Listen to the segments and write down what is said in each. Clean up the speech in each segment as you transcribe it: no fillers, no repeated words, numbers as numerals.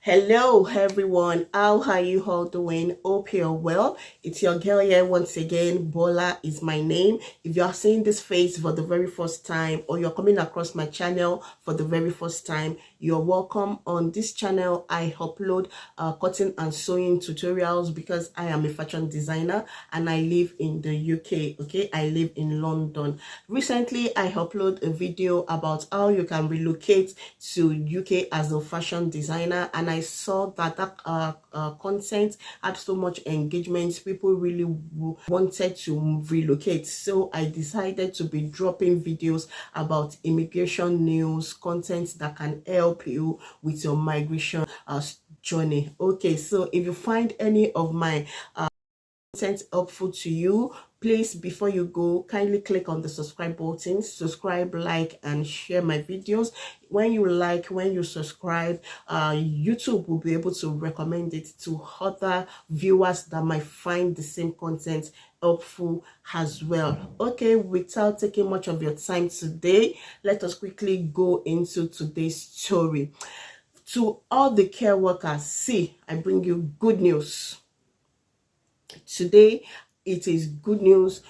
Hello everyone, how are you all doing? Hope you're well. It's your girl here once again. Bola is my name. If you are seeing this face for the very first time or you're coming across my channel for the very first time, you're welcome. On this channel I upload cutting and sewing tutorials because I am a fashion designer and I live in the UK. Okay, I live in London. Recently I uploaded a video about how you can relocate to UK as a fashion designer, and I saw that content had so much engagement. People really wanted to relocate, so I decided to be dropping videos about immigration news, content that can help you with your migration journey. Okay, so if you find any of my content helpful to you, please, before you go, kindly click on the subscribe button, subscribe, like, and share my videos. When you like, when you subscribe, YouTube will be able to recommend it to other viewers that might find the same content helpful as well. Okay, without taking much of your time today, let us quickly go into today's story. To all the care workers, see, I bring you good news. Today, it is good news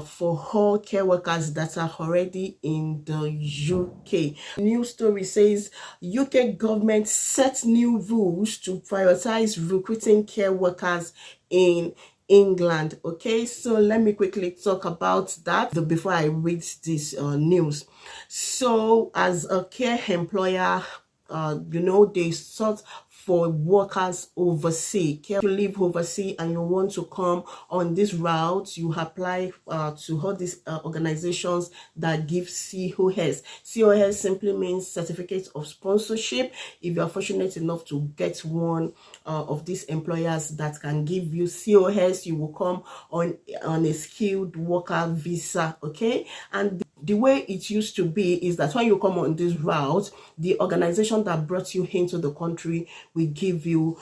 for all care workers that are already in the UK. News story says UK government sets new rules to prioritize recruiting care workers in England. Okay, so let me quickly talk about that before I read this news. So as a care employer, they sort for workers overseas. If you live overseas and you want to come on this route, you apply to all these organizations that give COS. COS simply means Certificate of Sponsorship. If you are fortunate enough to get one of these employers that can give you COS, you will come on a skilled worker visa. Okay, and the way it used to be is that when you come on this route, the organization that brought you into the country will give you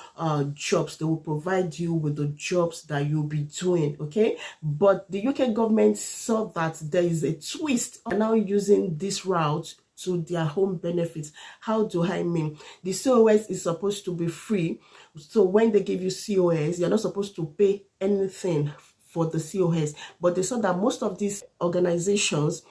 jobs. They will provide you with the jobs that you'll be doing. Okay, but the UK government saw that there is a twist on now using this route to their own benefits. How do I mean? The COS is supposed to be free, so when they give you COS, you're not supposed to pay anything for the COS. But they saw that most of these organizations,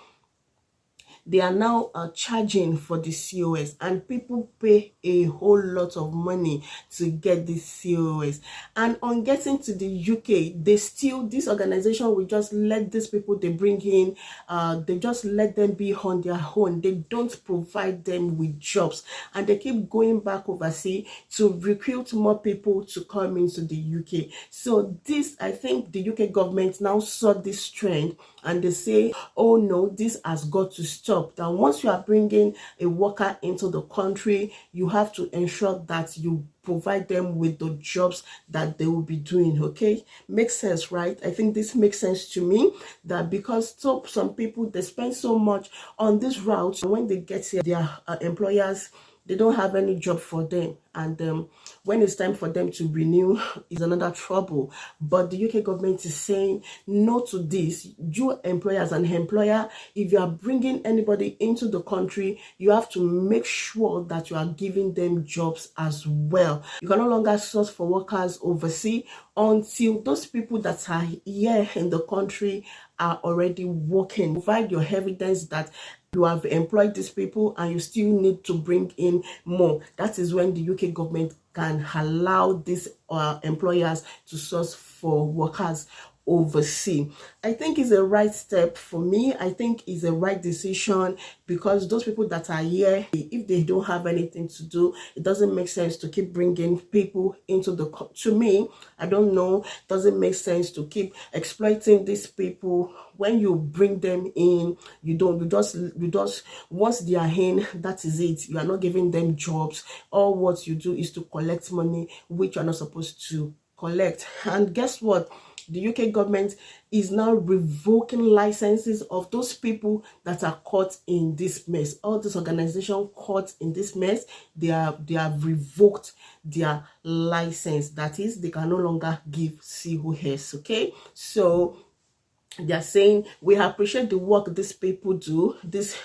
they are now charging for the COS, and people pay a whole lot of money to get this COS. And on getting to the UK, this organization will just let these people they bring in, they just let them be on their own. They don't provide them with jobs, and they keep going back overseas to recruit more people to come into the UK. So this, I think the UK government now saw this trend and they say, oh no, this has got to stop. That once you are bringing a worker into the country, you have to ensure that you provide them with the jobs that they will be doing. Okay, makes sense, right? I think this makes sense to me, that because some people, they spend so much on this route, and when they get here, their employers, they don't have any job for them, and when it's time for them to renew, is another trouble. But the UK government is saying no to this. You employers and employer, if you are bringing anybody into the country, you have to make sure that you are giving them jobs as well. You can no longer source for workers overseas until those people that are here in the country are already working. Provide your evidence that you have employed these people and you still need to bring in more. That is when the UK government can allow these employers to source for workers overseas. I think it's a right step for me. I think it's a right decision, because those people that are here, if they don't have anything to do, it doesn't make sense to keep bringing people into the to me. I don't know, it doesn't make sense to keep exploiting these people. When you bring them in, you just once they are in, that is it. You are not giving them jobs. All what you do is to collect money which you are not supposed to collect. And guess what? The UK government is now revoking licenses of those people that are caught in this mess. All this organization caught in this mess, they have revoked their license. That is, they can no longer give COS. Okay, so They are saying we appreciate the work these people do, this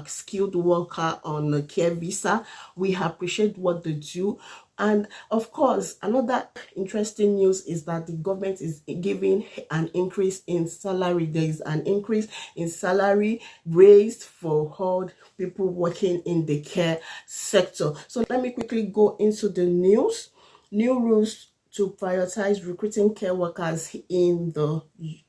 skilled worker on a care visa. We appreciate what they do. And of course, another interesting news is that the government is giving an increase in salary. There is an increase in salary raised for all people working in the care sector. So let me quickly go into the news. New rules to prioritize recruiting care workers in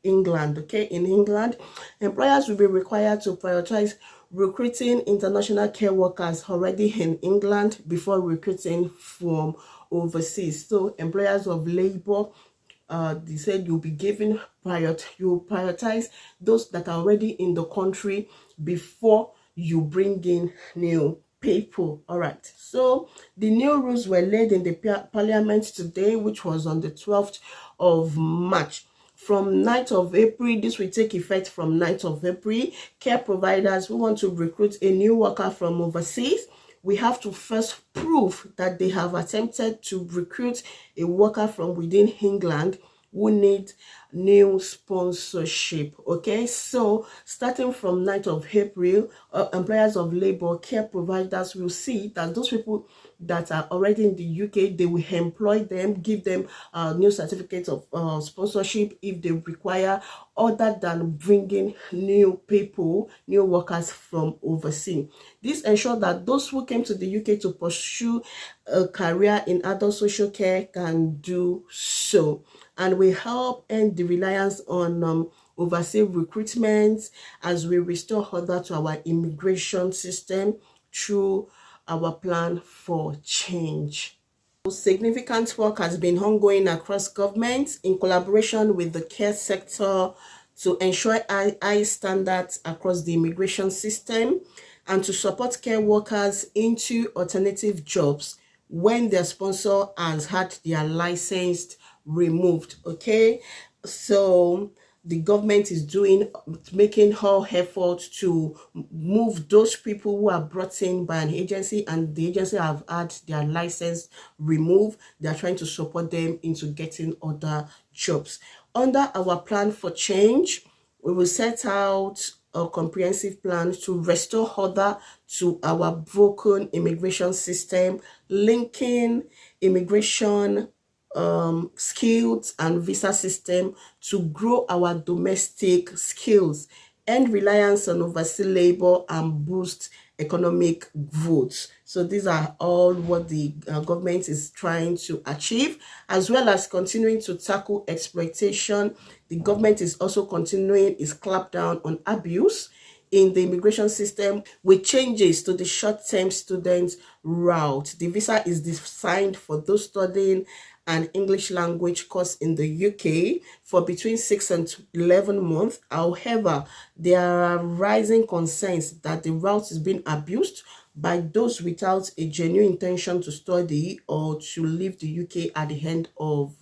England. Okay, in England, employers will be required to prioritize recruiting international care workers already in England before recruiting from overseas. So employers of labor, they said you'll be given you prioritize those that are already in the country before you bring in new people. All right, so the new rules were laid in the parliament today, which was on the 12th of March. From 9th of April, this will take effect from 9th of April. Care providers who want to recruit a new worker from overseas, we have to first prove that they have attempted to recruit a worker from within England who need new sponsorship. Okay, so starting from 9th of April, employers of labor, care providers will see that those people that are already in the UK, they will employ them, give them new certificates of sponsorship if they require, other than bringing new people, new workers from overseas. This ensures that those who came to the UK to pursue a career in adult social care can do so, and will help end the reliance on overseas recruitment as we restore order to our immigration system through our plan for change. Significant work has been ongoing across governments in collaboration with the care sector to ensure high standards across the immigration system and to support care workers into alternative jobs when their sponsor has had their license removed. Okay, so the government is making all efforts to move those people who are brought in by an agency and the agency have had their license removed. They are trying to support them into getting other jobs. Under our plan for change, we will set out a comprehensive plan to restore order to our broken immigration system, linking immigration skills and visa system to grow our domestic skills, end reliance on overseas labor, and boost economic growth. So these are all what the government is trying to achieve, as well as continuing to tackle exploitation. The government is also continuing its clampdown on abuse in the immigration system with changes to the short-term student route. The visa is designed for those studying an English language course in the UK for between 6 and 11 months. However, there are rising concerns that the route is being abused by those without a genuine intention to study or to leave the UK at the end of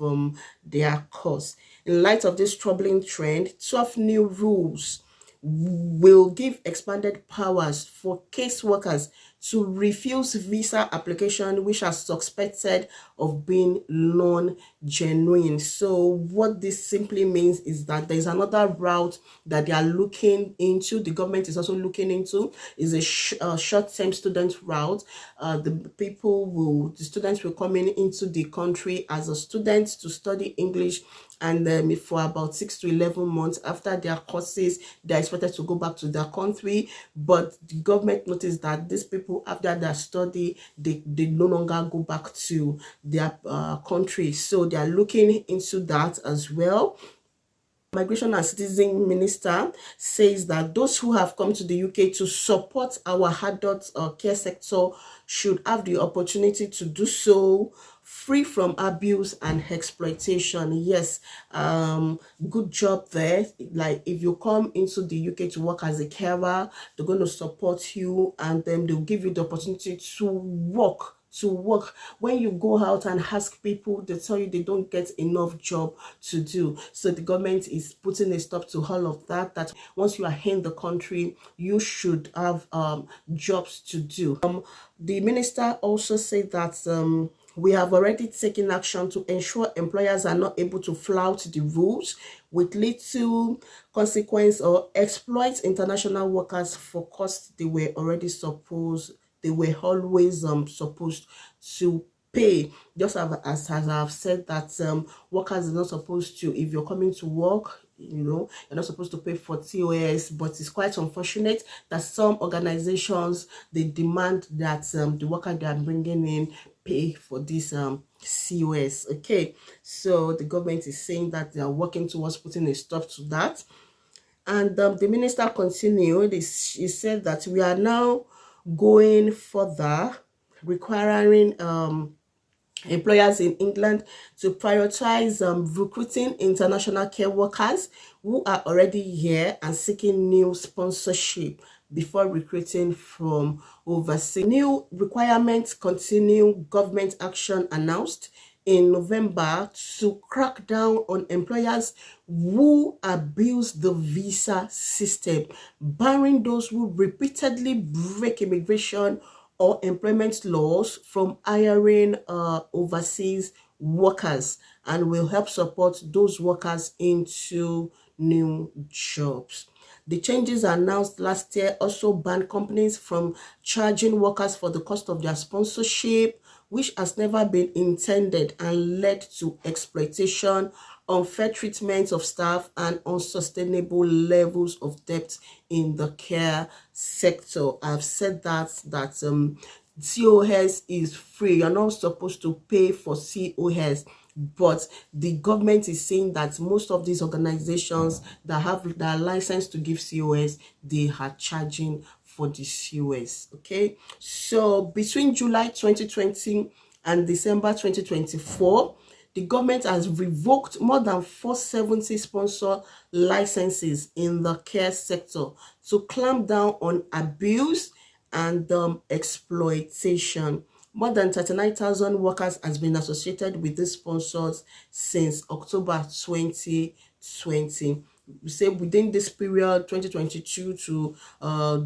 their course. In light of this troubling trend, 12 new rules will give expanded powers for caseworkers to refuse visa application which are suspected of being non-genuine. So what this simply means is that there's another route that they are looking into, the government is also looking into, is a short-term student route. The students will come into the country as a student to study English, and for about 6 to 11 months after their courses, they're expected to go back to their country. But the government noticed that these people, after their study, they no longer go back to their country. So they are looking into that as well. Migration and Citizen Minister says that those who have come to the UK to support our adult care sector should have the opportunity to do so free from abuse and exploitation. Yes, good job there. Like if you come into the UK to work as a carer, they're going to support you and then they'll give you the opportunity to work. When you go out and ask people, they tell you they don't get enough job to do. So the government is putting a stop to all of that once you are in the country, you should have jobs to do. The minister also said that We have already taken action to ensure employers are not able to flout the rules with little consequence or exploit international workers for costs they were always supposed to pay. Just as I've said that workers are not supposed to, if you're coming to work, you're not supposed to pay for TOS, but it's quite unfortunate that some organizations, they demand that the worker they are bringing in pay for this COS. Okay, so the government is saying that they are working towards putting a stop to that. And the minister continued, he said that we are now going further, requiring employers in England to prioritize recruiting international care workers who are already here and seeking new sponsorship before recruiting from overseas. New requirements continue government action announced in November to crack down on employers who abuse the visa system, barring those who repeatedly break immigration or employment laws from hiring overseas workers, and will help support those workers into new jobs. The changes announced last year also banned companies from charging workers for the cost of their sponsorship, which has never been intended and led to exploitation, unfair treatment of staff, and unsustainable levels of debt in the care sector. I've said that COS is free. You're not supposed to pay for COS, but the government is saying that most of these organizations that are licensed to give COS, they are charging for the COS. Okay, so between July 2020 and December 2024, the government has revoked more than 470 sponsor licenses in the care sector to clamp down on abuse and exploitation. More than 39,000 workers has been associated with these sponsors since October 2020. We say within this period, 2022 to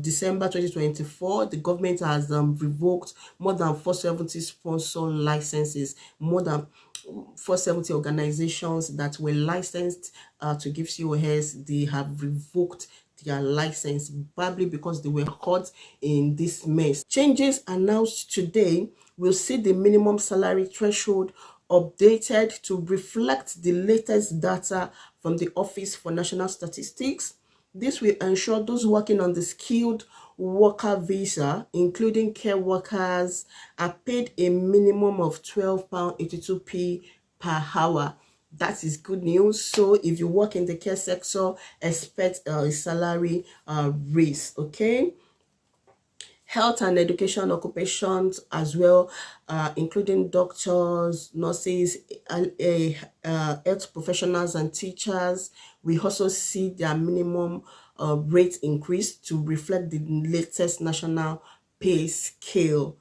December 2024, the government has revoked more than 470 sponsor licenses, more than 470 organizations that were licensed to give COS. They have revoked their license, probably because they were caught in this mess. Changes announced today will see the minimum salary threshold updated to reflect the latest data from the Office for National Statistics. This will ensure those working on the skilled worker visa, including care workers, are paid a minimum of £12.82 per hour. That is good news. So if you work in the care sector, expect a salary raise. Okay, health and education occupations as well, including doctors, nurses, health professionals and teachers. We also see their minimum rate increase to reflect the latest national pay scale.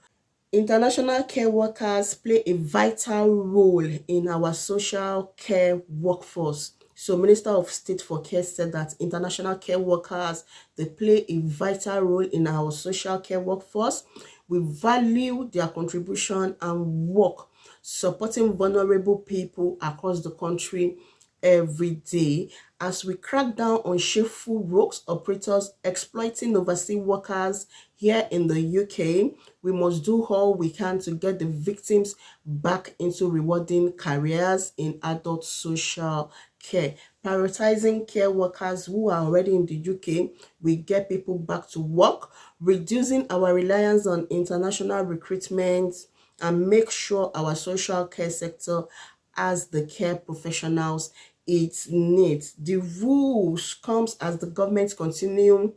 International care workers play a vital role in our social care workforce. So Minister of State for Care said that international care workers, they play a vital role in our social care workforce. We value their contribution and work supporting vulnerable people across the country every day. As we crack down on shameful rogues operators exploiting overseas workers here in the UK, we must do all we can to get the victims back into rewarding careers in adult social care. Prioritizing care workers who are already in the UK, we get people back to work, reducing our reliance on international recruitment, and make sure our social care sector has the care professionals it needs. The rules comes as the government continues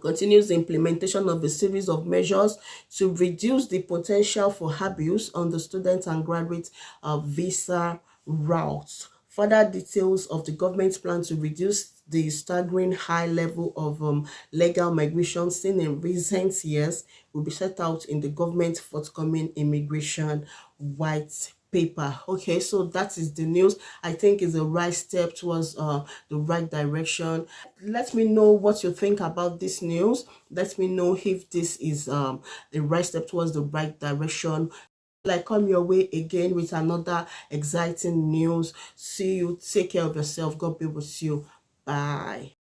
the implementation of a series of measures to reduce the potential for abuse on the student and graduate visa routes. Further details of the government's plan to reduce the staggering high level of legal migration seen in recent years will be set out in the government's forthcoming immigration white paper. Okay, so that is the news. I think is the right step towards the right direction. Let me know what you think about this news. Let me know if this is the right step towards the right direction. Like, come your way again with another exciting news. See you. Take care of yourself. God be with you. Bye.